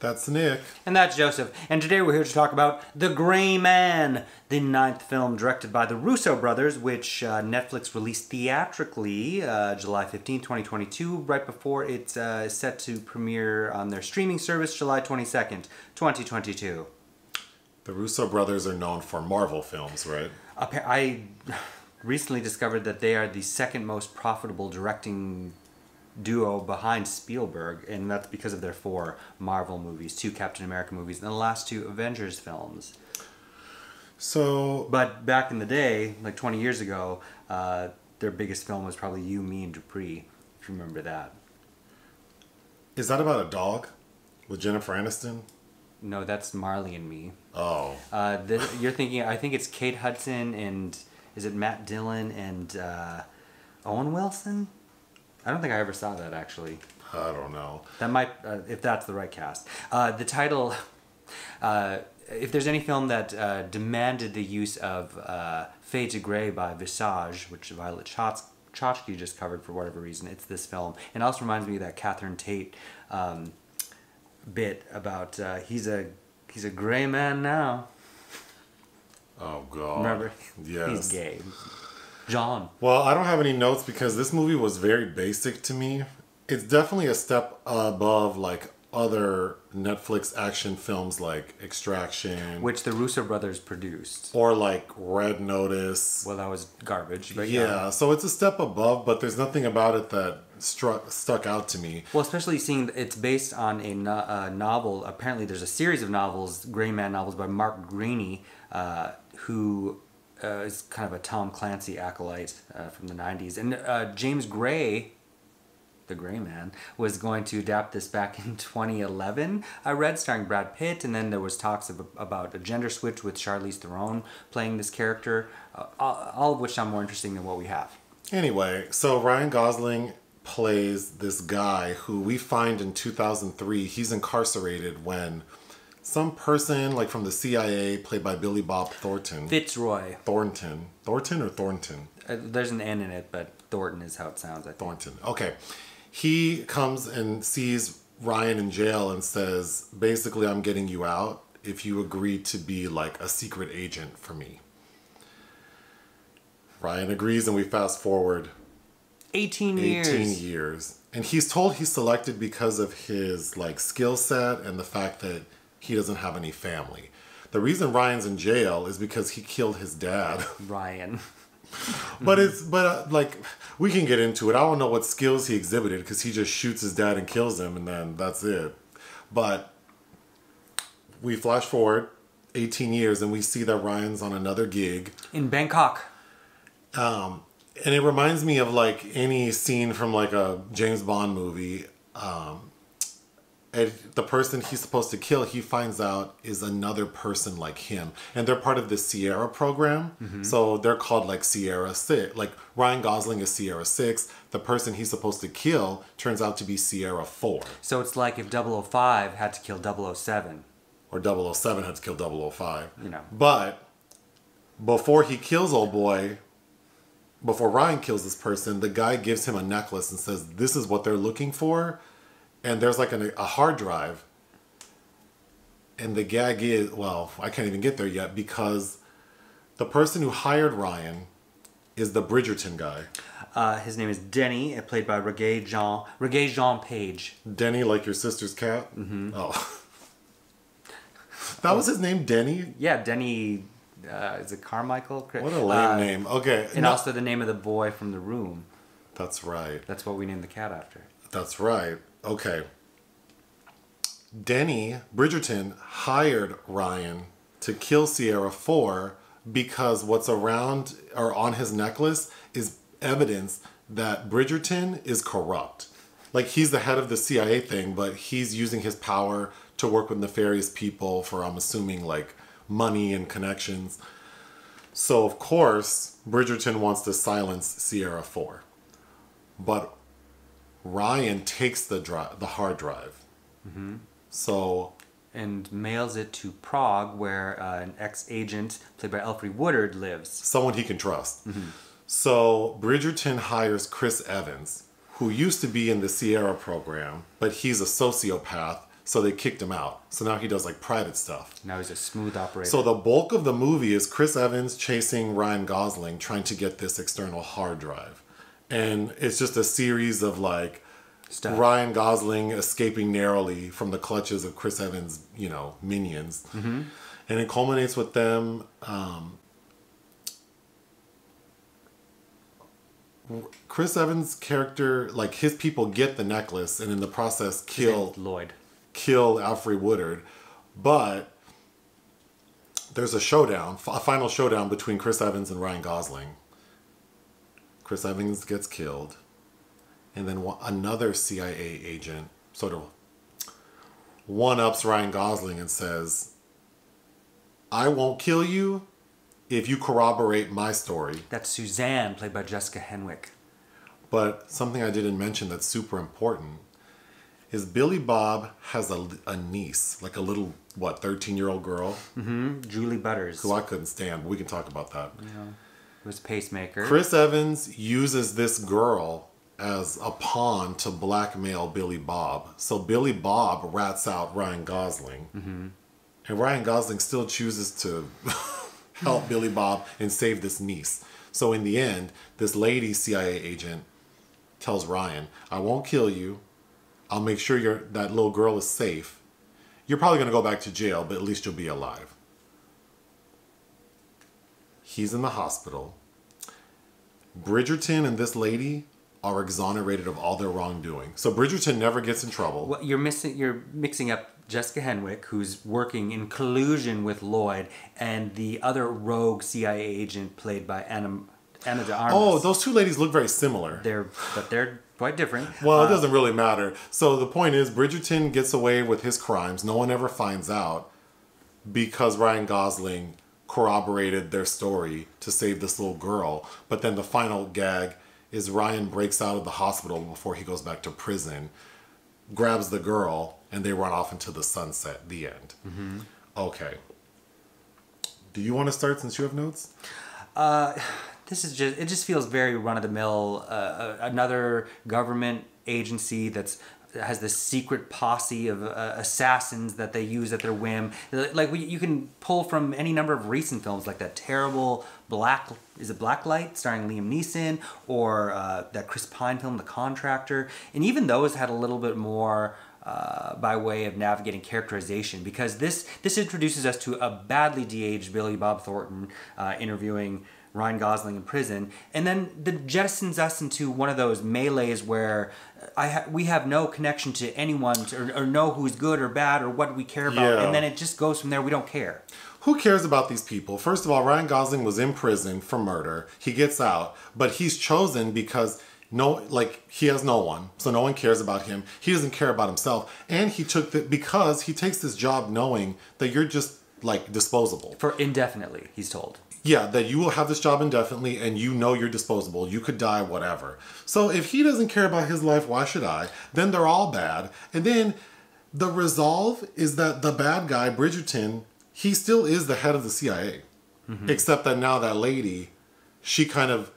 That's Nick. And that's Joseph. And today we're here to talk about The Gray Man, the 9th film directed by the Russo brothers, which Netflix released theatrically July 15, 2022, right before it's set to premiere on their streaming service July 22nd, 2022. The Russo brothers are known for Marvel films, right? I recently discovered that they are the second most profitable directing duo behind Spielberg, and that's because of their 4 Marvel movies, 2 Captain America movies, and the last 2 Avengers films. But back in the day, like 20 years ago, their biggest film was probably You, Me, and Dupree, if you remember that. Is that about a dog with Jennifer Aniston? No, that's Marley and Me. Oh. You're thinking, I think it's Kate Hudson and, is it Matt Dillon and Owen Wilson? I don't think I ever saw that, actually. I don't know. That might, if that's the right cast. The title, if there's any film that demanded the use of Fade to Grey by Visage, which Violet Chachki just covered for whatever reason, it's this film. It also reminds me of that Catherine Tate bit about he's a gray man now. Oh, God. Remember? Yes. He's gay. John. Well, I don't have any notes because this movie was very basic to me. It's definitely a step above like other Netflix action films like Extraction, which the Russo brothers produced, or like Red Notice. Well, that was garbage. But yeah, so it's a step above, but there's nothing about it that stuck out to me. Well, especially seeing it's based on a novel. Apparently, there's a series of novels, Gray Man novels by Mark Greaney, who is kind of a Tom Clancy acolyte from the 90s. And James Gray, the Gray Man, was going to adapt this back in 2011, I read, starring Brad Pitt, and then there was talks about a gender switch with Charlize Theron playing this character, all of which sound more interesting than what we have. Anyway, so Ryan Gosling plays this guy who we find in 2003. He's incarcerated when some person, like from the CIA, played by Billy Bob Thornton. Fitzroy. Thornton. Thornton or Thornton? There's an N in it, but Thornton is how it sounds, I think. Thornton. Okay. He comes and sees Ryan in jail and says, basically, I'm getting you out if you agree to be like a secret agent for me. Ryan agrees, and we fast forward 18 years. 18 years. And he's told he's selected because of his like skill set and the fact that he doesn't have any family. The reason Ryan's in jail is because he killed his dad. Ryan. But like, we can get into it. I don't know what skills he exhibited because he just shoots his dad and kills him, and then that's it. But we flash forward 18 years and we see that Ryan's on another gig in Bangkok. And it reminds me of like any scene from like a James Bond movie. And the person he's supposed to kill, he finds out is another person like him. And they're part of the Sierra program. Mm-hmm. So they're called like Sierra 6. Like Ryan Gosling is Sierra 6. The person he's supposed to kill turns out to be Sierra 4. So it's like if 005 had to kill 007. Or 007 had to kill 005. You know. But before he kills old boy, before Ryan kills this person, the guy gives him a necklace and says, this is what they're looking for. And there's like a hard drive. And the gag is, well, I can't even get there yet because the person who hired Ryan is the Bridgerton guy. His name is Denny, played by Regé-Jean Page. Denny, like your sister's cat? Mm-hmm. Oh. That was his name, Denny? Yeah, Denny, is it Carmichael? What a lame name. Okay. And also the name of the boy from The Room. That's right. That's what we named the cat after. That's right. Okay. Denny Bridgerton hired Ryan to kill Sierra 4 because what's around or on his necklace is evidence that Bridgerton is corrupt. Like, he's the head of the CIA thing, but he's using his power to work with nefarious people for, I'm assuming, like, money and connections. So, of course, Bridgerton wants to silence Sierra 4. But Ryan takes the hard drive. Mm-hmm. So... and mails it to Prague, where an ex-agent played by Alfre Woodard lives. Someone he can trust. Mm-hmm. So Bridgerton hires Chris Evans, who used to be in the Sierra program, but he's a sociopath, So they kicked him out. So now he does like private stuff. Now he's a smooth operator. So the bulk of the movie is Chris Evans chasing Ryan Gosling, trying to get this external hard drive. And it's just a series of like Stuff. Ryan Gosling escaping narrowly from the clutches of Chris Evans, minions. Mm-hmm. And it culminates with them Chris Evans' character, like his people get the necklace and in the process kill Alfred Woodard. But there's a final showdown between Chris Evans and Ryan Gosling. Chris Evans gets killed. And then another CIA agent sort of one-ups Ryan Gosling and says, I won't kill you if you corroborate my story. That's Suzanne, played by Jessica Henwick. But something I didn't mention that's super important is Billy Bob has a niece, like a little, 13-year-old girl? Mm-hmm. Julie Butters. Who I couldn't stand, but we can talk about that. Yeah. It was pacemaker. Chris Evans uses this girl as a pawn to blackmail Billy Bob. So Billy Bob rats out Ryan Gosling. Mm-hmm. And Ryan Gosling still chooses to help Billy Bob and save this niece. So in the end, this lady CIA agent tells Ryan, I won't kill you. I'll make sure that little girl is safe. You're probably going to go back to jail, but at least you'll be alive. He's in the hospital. Bridgerton and this lady are exonerated of all their wrongdoing. So Bridgerton never gets in trouble. Well, you're mixing up Jessica Henwick, who's working in collusion with Lloyd, and the other rogue CIA agent played by Anna de Armas. Oh, those two ladies look very similar. They're quite different. Well, it doesn't really matter. So the point is, Bridgerton gets away with his crimes. No one ever finds out because Ryan Gosling corroborated their story to save this little girl. But then the final gag is Ryan breaks out of the hospital before he goes back to prison, grabs the girl, and they run off into the sunset. The end. Mm-hmm. Okay. Do you want to start since you have notes? It just feels very run-of-the-mill. Another government agency that has this secret posse of assassins that they use at their whim. You can pull from any number of recent films, like that terrible Blacklight starring Liam Neeson, or that Chris Pine film, The Contractor. And even those had a little bit more by way of navigating characterization, because this introduces us to a badly de-aged Billy Bob Thornton interviewing Ryan Gosling in prison, and then jettisons us into one of those melees where we have no connection to anyone or know who's good or bad or what we care about, and then it just goes from there. We don't care. Who cares about these people? First of all, Ryan Gosling was in prison for murder. He gets out, but he's chosen because he has no one, so no one cares about him. He doesn't care about himself, and because he takes this job knowing that you're just disposable for indefinitely. He's told. Yeah, that you will have this job indefinitely and you're disposable. You could die, whatever. So if he doesn't care about his life, why should I? Then they're all bad. And then the resolve is that the bad guy, Bridgerton, he still is the head of the CIA. Mm-hmm. Except that now that lady, she kind of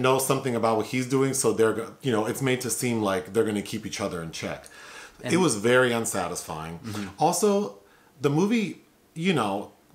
knows something about what he's doing. So it's made to seem like they're going to keep each other in check. And it was very unsatisfying. Mm-hmm. Also, the movie,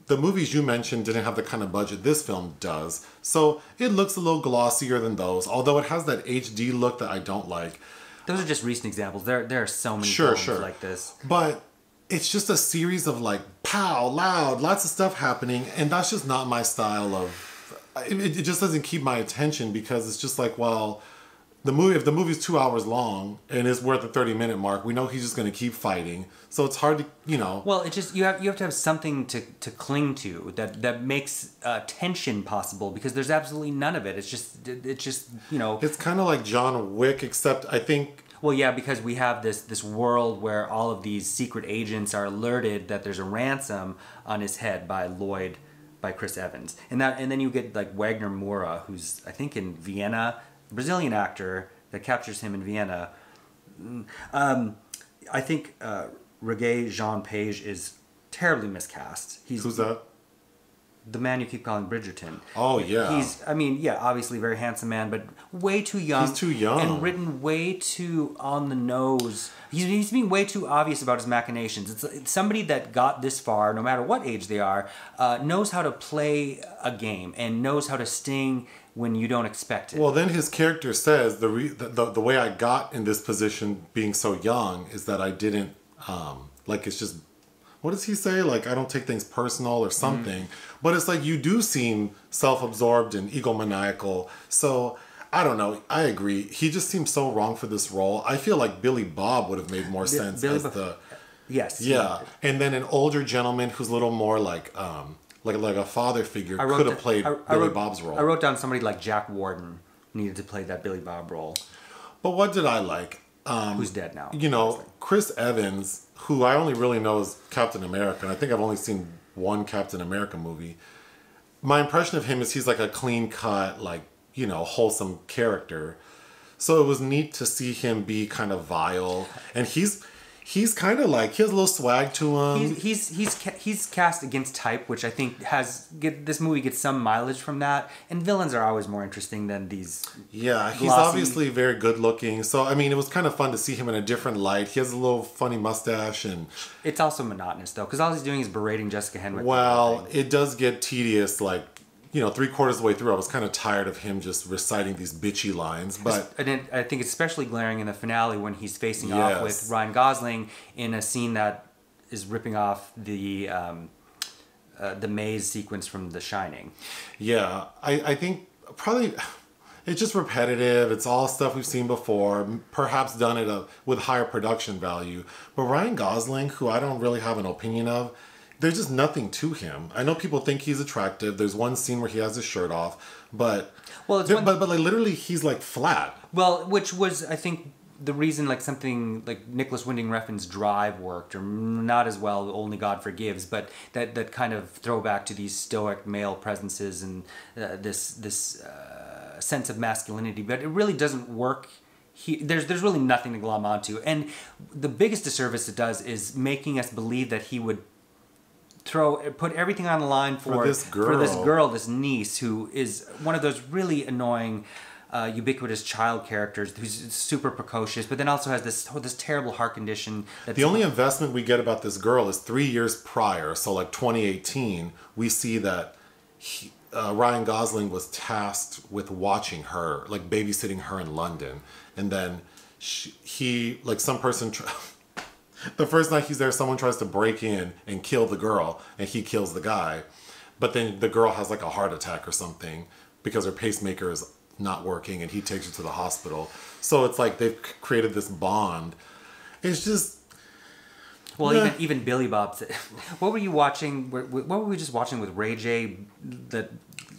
the movies you mentioned didn't have the kind of budget this film does. So it looks a little glossier than those, although it has that HD look that I don't like. Those are just recent examples. There are so many films like this. But it's just a series of pow, loud, lots of stuff happening, and that's just not my style of... It just doesn't keep my attention, because it's just if the movie's 2 hours long and it's worth the 30-minute mark, we know he's just going to keep fighting. So it's hard to, Well, it just you have to have something to cling to that makes tension possible, because there's absolutely none of it. It's just It's kind of like John Wick, except I think. Well, yeah, because we have this world where all of these secret agents are alerted that there's a ransom on his head by Chris Evans, and then you get Wagner Moura, who's I think in Vienna. Brazilian actor that captures him in Vienna. I think Regé Jean Page is terribly miscast. Who's that? the man you keep calling Bridgerton. Oh, yeah. Obviously very handsome man, but way too young. He's too young. And written way too on the nose. He's being way too obvious about his machinations. It's somebody that got this far, no matter what age they are, knows how to play a game and knows how to sting when you don't expect it. Well, then his character says, the way I got in this position being so young is that I didn't, it's just, what does he say? Like, I don't take things personal or something. But it's like, you do seem self-absorbed and egomaniacal. So, I don't know. I agree. He just seems so wrong for this role. I feel like Billy Bob would have made more sense as the... Yes. Yeah. And then an older gentleman who's a little more like a father figure could have played Billy Bob's role. I wrote down somebody like Jack Warden needed to play that Billy Bob role. But what did I like? Who's dead now. Chris Evans, who I only really know as Captain America, and I think I've only seen one Captain America movie. My impression of him is he's like a clean-cut, wholesome character. So it was neat to see him be kind of vile. And he's kind of like, he has a little swag to him. He's cast against type, which I think this movie gets some mileage from that. And villains are always more interesting than these. Yeah, he's obviously very good looking. So I mean, it was kind of fun to see him in a different light. He has a little funny mustache, and it's also monotonous though, because all he's doing is berating Jessica Henwick. Well, it does get tedious. 3/4 of the way through, I was kind of tired of him just reciting these bitchy lines. But I think it's especially glaring in the finale when he's facing off with Ryan Gosling in a scene that is ripping off the maze sequence from The Shining. Yeah, I think probably it's just repetitive. It's all stuff we've seen before, perhaps done with higher production value. But Ryan Gosling, who I don't really have an opinion of, there's just nothing to him. I know people think he's attractive. There's one scene where he has his shirt off, but literally he's like flat. Well, which was, I think, the reason something like Nicholas Winding Refn's Drive worked, or not as well, Only God Forgives, but that kind of throwback to these stoic male presences and this sense of masculinity, but it really doesn't work. There's really nothing to glom onto, and the biggest disservice it does is making us believe that he would put everything on the line for this girl, this niece, who is one of those really annoying, ubiquitous child characters who's super precocious, but then also has this terrible heart condition. The only investment we get about this girl is 3 years prior, so 2018, we see that Ryan Gosling was tasked with watching her, babysitting her in London, and then some person. The first night he's there, someone tries to break in and kill the girl, and he kills the guy. But then the girl has a heart attack or something because her pacemaker is not working, and he takes her to the hospital. So it's they've created this bond. It's just... Well, even Billy Bob said... What were you watching? What were we just watching with Ray J that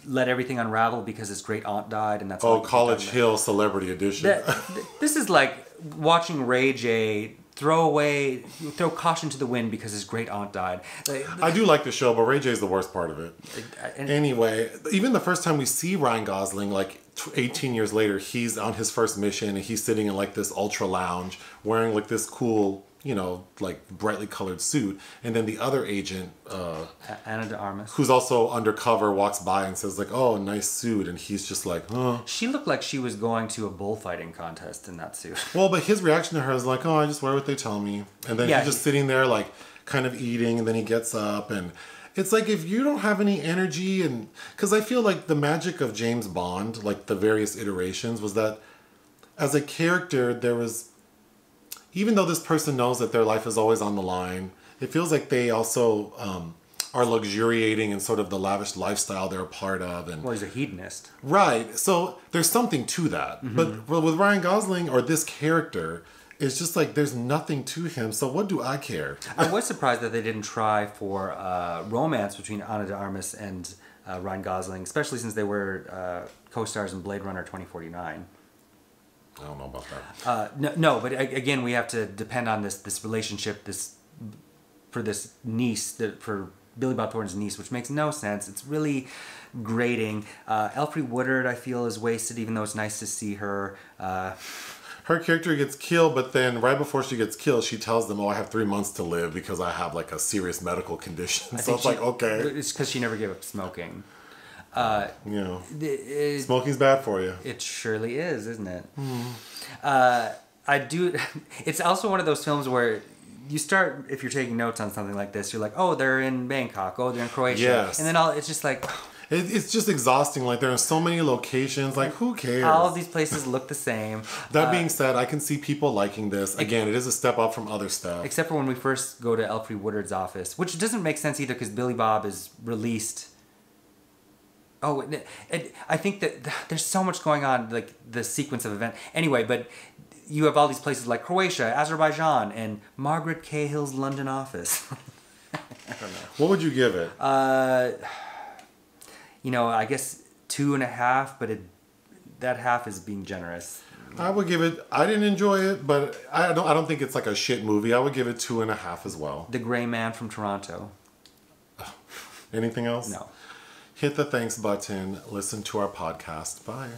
let everything unravel because his great aunt died? And that's College Hill Celebrity Edition. This is like watching Ray J... throw caution to the wind because his great aunt died. I do like the show, but Ray J's the worst part of it. Anyway, even the first time we see Ryan Gosling, 18 years later, he's on his first mission, and he's sitting in this ultra lounge wearing this cool, brightly colored suit. And then the other agent, Ana de Armas, who's also undercover, walks by and says oh, nice suit. And he's just huh. She looked like she was going to a bullfighting contest in that suit. Well, but his reaction to her is oh, I just wear what they tell me. And then he's just sitting there kind of eating, and then he gets up, and it's if you don't have any energy, and because I feel the magic of James Bond, the various iterations, was that as a character, there was, even though this person knows that their life is always on the line, it feels they also are luxuriating in sort of the lavish lifestyle they're a part of. And he's a hedonist. Right. So there's something to that. Mm-hmm. But with Ryan Gosling, or this character, it's just there's nothing to him. So what do I care? I was surprised that they didn't try for romance between Ana de Armas and Ryan Gosling, especially since they were co-stars in Blade Runner 2049. I don't know about that. No, but again, we have to depend on this relationship, for this niece, for Billy Bob Thornton's niece, which makes no sense. It's really grating. Elfrey Woodard, I feel, is wasted, even though it's nice to see her. her character gets killed, but then right before she gets killed, she tells them, "Oh, I have 3 months to live because I have like a serious medical condition." So it's like, okay, it's because she never gave up smoking. Smoking's bad for you. It surely is, isn't it? I do. It's also one of those films where you start, if you're taking notes on something like this, you're like, oh, they're in Bangkok, oh, they're in Croatia, yes. And then it's just like, it's just exhausting. Like, there are so many locations. Like, who cares? all of these places look the same. That being said, I can see people liking this. Again, it is a step up from other stuff. Except for when we first go to Alfred Woodard's office, which doesn't make sense either because Billy Bob is released. Oh, I think that there's so much going on, like the sequence of events. Anyway, but you have all these places like Croatia, Azerbaijan, and Margaret Cahill's London office. I don't know. What would you give it? I guess 2.5, but that half is being generous. I would give it. I didn't enjoy it, but I don't think it's like a shit movie. I would give it 2.5 as well. The Gray Man from Toronto. Anything else? No. Hit the thanks button. Listen to our podcast. Bye.